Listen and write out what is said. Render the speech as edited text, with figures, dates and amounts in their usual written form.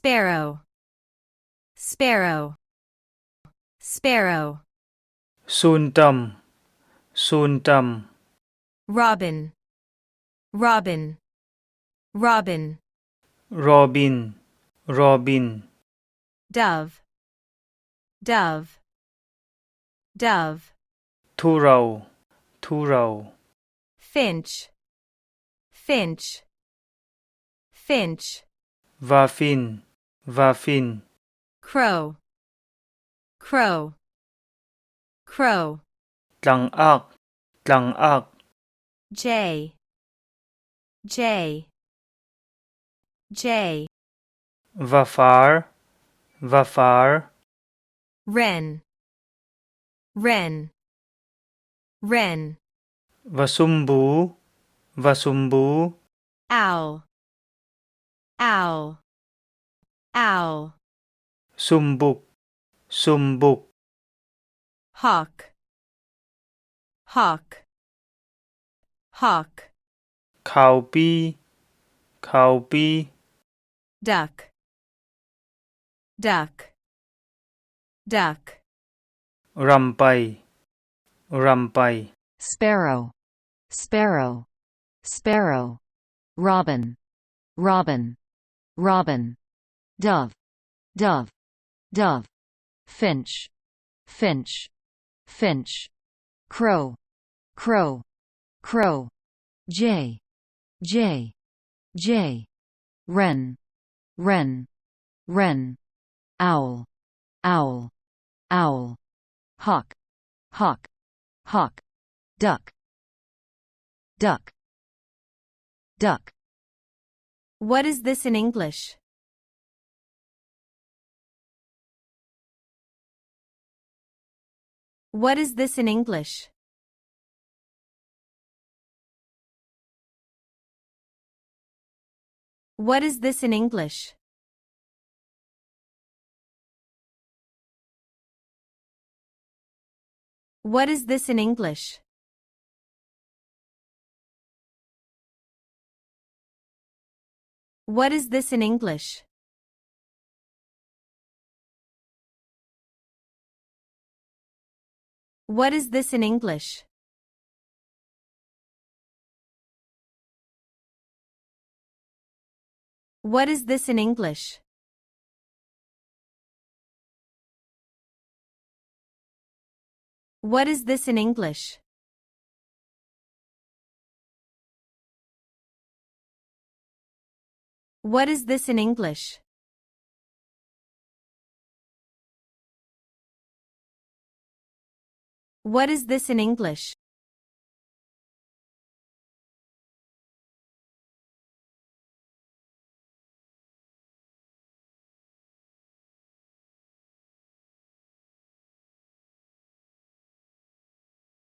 Sparrow, sparrow, sparrow. Sunṭam, Sunṭam. Robin, robin, robin. Robin, Robin. Dove, dove, dove. Thurau, Thurau. Finch, finch, finch. Vafin, Vafin. Crow, crow, crow. ṭawngak, ṭawngak. Jay, jay, jay. Vafar, Vafar. Wren, wren, wren. Vasumbu, Vasumbu. Owl, owl, owl. Sumbuk, Sumbuk. Hawk, hawk, hawk. Cowpea, Cowpea. Duck, duck, duck. Rampai, Rampai. Sparrow, sparrow, sparrow. Robin, robin, robin. Dove, dove, dove. Finch, finch, finch. Crow, crow, crow. Jay, jay, jay. Wren, wren, wren. Owl, owl, owl. Hawk, hawk, hawk. Duck, duck, duck. What is this in English? What is this in English? What is this in English? What is this in English? What is this in English? What is this in English? What is this in English? What is this in English? What is this in English? What is this in English?